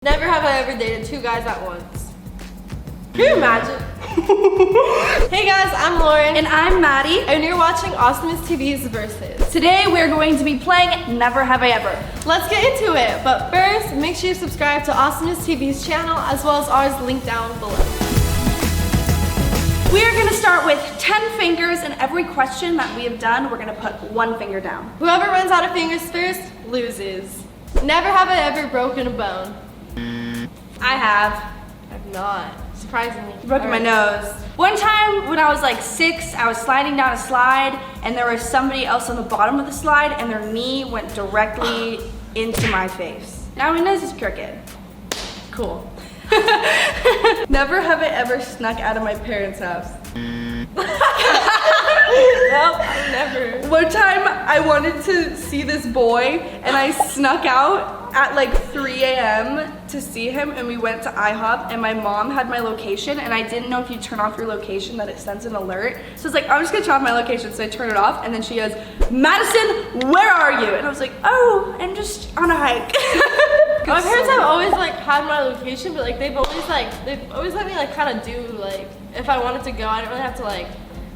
Never have I ever dated two guys at once. Can you imagine? Hey guys, I'm Lauren. And I'm Maddie. And you're watching AwesomenessTV's Versus. Today we're going to be playing Never Have I Ever. Let's get into it. But first, make sure you subscribe to AwesomenessTV's channel as well as ours linked down below. We are going to start with 10 fingers, and every question that we have done, we're going to put one finger down. Whoever runs out of fingers first loses. Never have I ever broken a bone. I have. I've not. Surprisingly. Broken my nose. One time when I was like 6, I was sliding down a slide and there was somebody else on the bottom of the slide and their knee went directly into my face. Now my nose is crooked. Cool. Never have I ever snuck out of my parents' house. Nope, never. One time I wanted to see this boy and I snuck out at like 3 a.m. to see him, and we went to IHOP and my mom had my location and I didn't know if you turn off your location that it sends an alert. So it's like, I'm just gonna turn off my location, so I turn it off and then she goes, Madison, where are you? And I was like, oh, I'm just on a hike. My parents have always like had my location, but like they've always let me like kind of do like, if I wanted to go, I didn't really have to like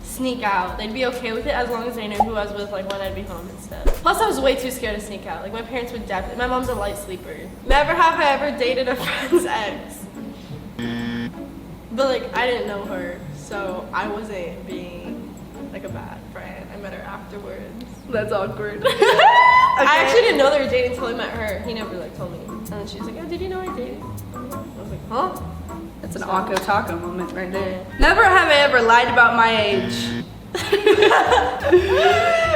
sneak out. They'd be okay with it as long as they knew who I was with, like when I'd be home and stuff. Plus I was way too scared to sneak out. Like my parents would definitely, my mom's a light sleeper. Never have I ever dated a friend's ex. But like I didn't know her, so I wasn't being like a bad friend. I met her afterwards. That's awkward. Okay. I actually didn't know they were dating until I met her. He never like told me. And then she was like, oh, did you know I dated? I was like, huh? That's an Akko Taco moment right there. Never have I ever lied about my age.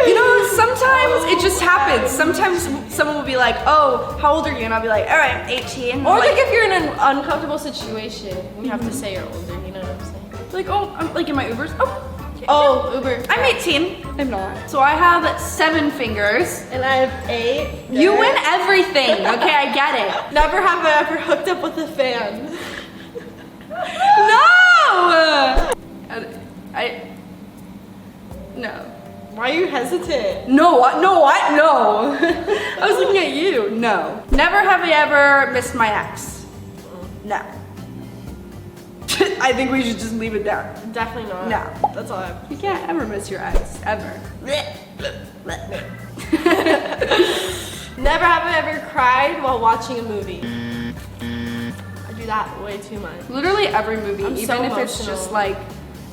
You know, sometimes it just happens. Sometimes someone will be like, oh, how old are you? And I'll be like, all right, I'm 18. Or like if you're in an uncomfortable situation, you have to say you're older, you know what I'm saying? Like, oh, I'm like in my Ubers. Oh, Uber. I'm 18. I'm not. So I have 7 fingers. And I have 8. You win everything. Okay, I get it. Never have I ever hooked up with a fan. No! No. Why are you hesitant? No, what? No, what? No. I was looking at you. No. Never have I ever missed my ex. No. I think we should just leave it there. Definitely not. No. That's all I have. You can't ever miss your ex, ever. Never have I ever cried while watching a movie. I do that way too much. Literally every movie, I'm even so if it's emotional. just like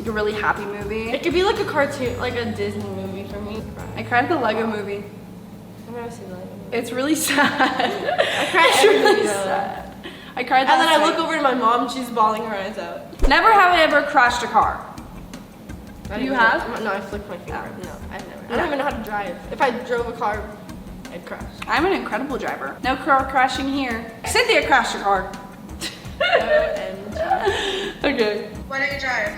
a really happy movie. It could be like a cartoon, like a Disney movie for me. I cried at the Lego movie. I've never seen Lego movie. It's really sad. I cried It's every really movie, sad. I cried And then I night. look over to my mom and she's bawling her eyes out. Never have I ever crashed a car. You have? No, I flicked my finger. No, I've never. I don't even know how to drive. If I drove a car, I'd crash. I'm an incredible driver. No car crashing here. Cynthia crashed a car. OMG. Okay. Why don't you drive?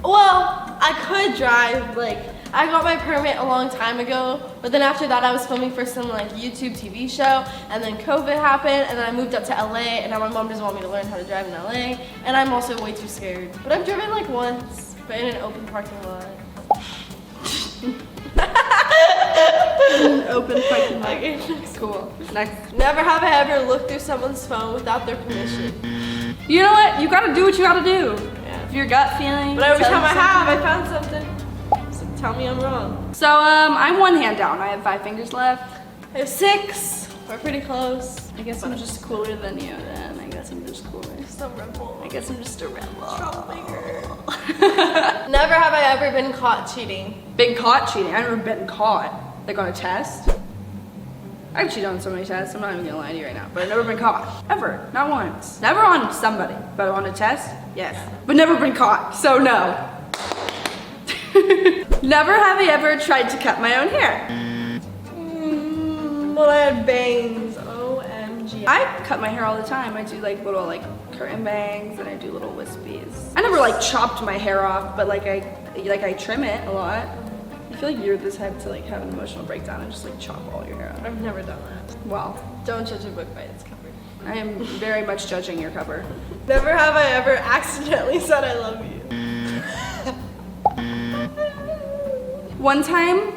Well, I could drive, like, I got my permit a long time ago, but then after that I was filming for some like YouTube TV show, and then COVID happened, and then I moved up to LA, and now my mom doesn't want me to learn how to drive in LA, and I'm also way too scared. But I've driven like once, but in an open parking lot. Open parking lot. Okay. Cool. Next. Never have I ever looked through someone's phone without their permission. You know what? You gotta do what you gotta do. Yeah. If your gut feeling. But every tells time you I have, something. I found something. So tell me I'm wrong. So I'm 1 hand down. I have 5 fingers left. I have 6. We're pretty close. I guess I'm just cooler than you then. I guess I'm just cooler. Some rebel. I guess I'm just a rebel. Troublemaker. Never have I ever been caught cheating. Been caught cheating. I've never been caught. Like on a test. I've cheated on so many tests. I'm not even gonna lie to you right now. But I've never been caught. Ever. Not once. Never on somebody. But on a test? Yes. But never been caught. So no. Never have I ever tried to cut my own hair. Well, I had bangs. OMG. I cut my hair all the time. I do like little like curtain bangs and I do little wispies. I never like chopped my hair off, but like I trim it a lot. I feel like you're the type to like have an emotional breakdown and just like chop all your hair off. I've never done that. Well, Don't judge a book by its cover. I am very much judging your cover. Never have I ever accidentally said I love you. One time,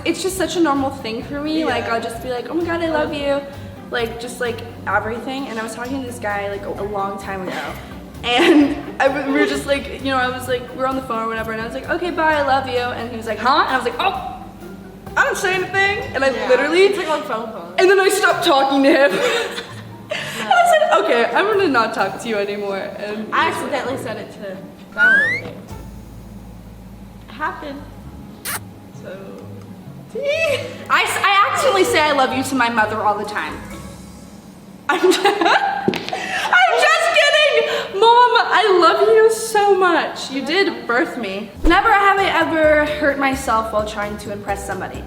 it's just such a normal thing for me. Yeah. Like I'll just be like, oh my God, I love you. like just like everything. And I was talking to this guy like a long time ago. And we were just like, you know, I was like, we were on the phone or whatever, and I was like, okay, bye, I love you. And he was like, huh? And I was like, oh, I don't say anything. And I literally, it's like on phone call. And then I stopped talking to him. And I said, okay, I'm gonna not talk to you anymore. And I accidentally said it to that one over there. It happened. So, I accidentally say I love you to my mother all the time. I'm just kidding! Mom, I love you so much. You did birth me. Never have I ever hurt myself while trying to impress somebody.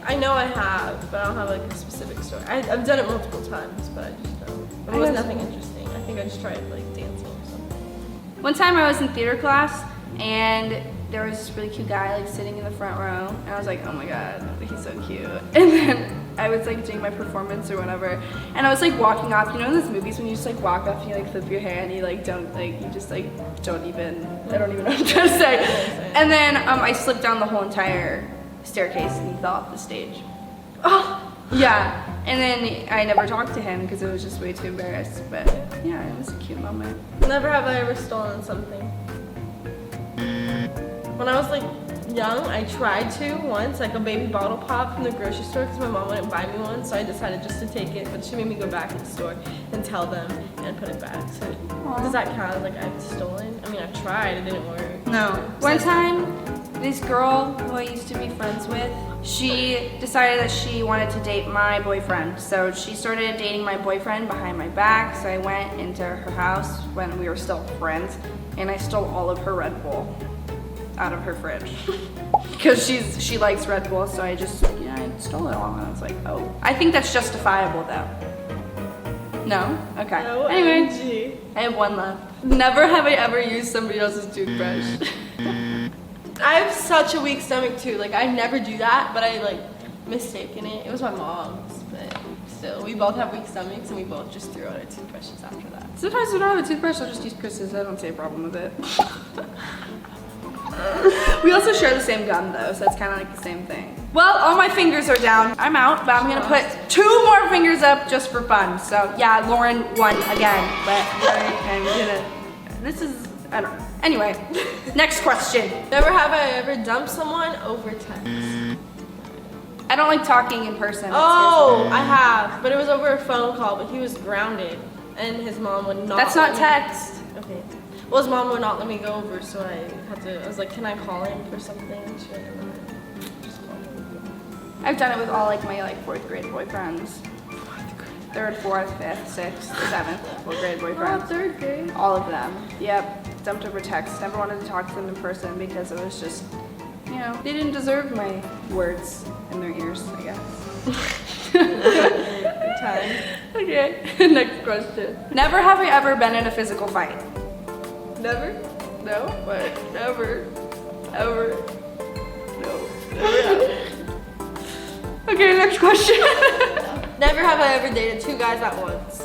I know I have, but I don't have like a specific story. I've done it multiple times, but I just don't. It was nothing interesting. I think I just tried like dancing or something. One time I was in theater class and there was this really cute guy like sitting in the front row, and I was like, oh my god, he's so cute. And then I was like doing my performance or whatever, and I was like walking off. You know in those movies when you just like walk off and you like flip your hair and you like don't like, you just like don't even, I don't even know what I'm trying to say. And then I slipped down the whole entire staircase and he fell off the stage. Oh, yeah. And then I never talked to him because it was just way too embarrassed. But yeah, it was a cute moment. Never have I ever stolen something. When I was like young, I tried to once, like a baby bottle pop from the grocery store because my mom wouldn't buy me one, so I decided just to take it, but she made me go back to the store and tell them and put it back. So does that count as like I've stolen? I mean, I tried, it didn't work. No. One time, this girl who I used to be friends with, she decided that she wanted to date my boyfriend. So she started dating my boyfriend behind my back. So I went into her house when we were still friends and I stole all of her Red Bull out of her fridge. Because she likes Red Bull, so I just, you know, I stole it all and I was like, oh. I think that's justifiable though. No? Okay. No, anyway, I have one left. Never have I ever used somebody else's toothbrush. I have such a weak stomach too. Like I never do that, but I like mistaken it. It was my mom's, but still, we both have weak stomachs and we both just threw out our toothbrushes after that. Sometimes when I don't have a toothbrush, I'll just use Chris's. I don't see a problem with it. We also share the same gum though, so it's kind of like the same thing. Well, all my fingers are down. I'm out, but I'm gonna put 2 more fingers up just for fun. So yeah, Lauren won again, but I'm gonna, this is, I don't know. Anyway, next question. Never have I ever dumped someone over text. I don't like talking in person. Oh, I have, but it was over a phone call, but he was grounded and his mom would not. That's not text. Okay. Well, his mom would not let me go over, so I was like, can I call him for something? She didn't know. Just call him. I've done it with all like my like 4th grade boyfriends. 3rd, 4th, 5th, 6th, 7th, 4th grade boyfriends. Oh, 3rd grade. All of them. Yep. Dumped over text. Never wanted to talk to them in person because it was just, you know, they didn't deserve my words in their ears, I guess. Good time. Okay. Next question. Never have I ever been in a physical fight. Never? No, but never. Ever. No. Never have. Okay, next question. Never have I ever dated 2 guys at once.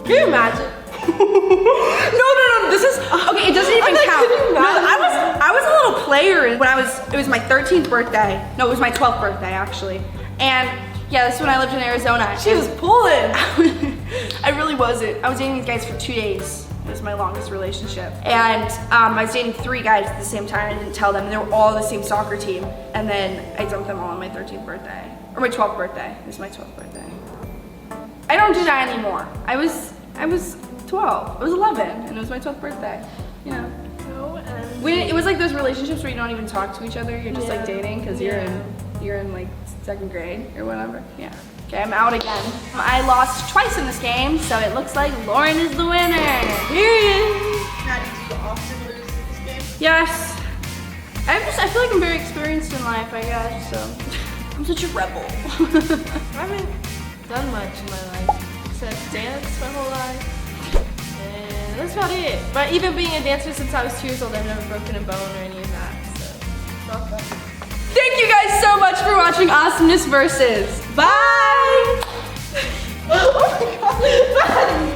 Can you imagine? No, this is, okay, it doesn't even count. No, I was a little player when it was my 13th birthday. No, it was my 12th birthday actually. And yeah, this is when I lived in Arizona. She was pulling. I really wasn't. I was dating these guys for 2 days. It was my longest relationship. And I was dating 3 guys at the same time. I didn't tell them. They were all the same soccer team. And then I dumped them all on my 13th birthday. Or my 12th birthday. It was my 12th birthday. I don't do that anymore. I was 12. I was 11 and it was my 12th birthday. You know. It was like those relationships where you don't even talk to each other. You're just like dating because you're in like 2nd grade or whatever. Yeah. Okay, I'm out again. I lost twice in this game, so it looks like Lauren is the winner. Period. Maddie, do you often lose this game? Yes. I feel like I'm very experienced in life, I guess, so. I'm such a rebel. I haven't done much in my life except dance my whole life. And that's about it. But even being a dancer since I was 2 years old, I've never broken a bone or any of that, so not fun. Thank you guys so much for watching Awesomeness Versus. Bye! Oh my god!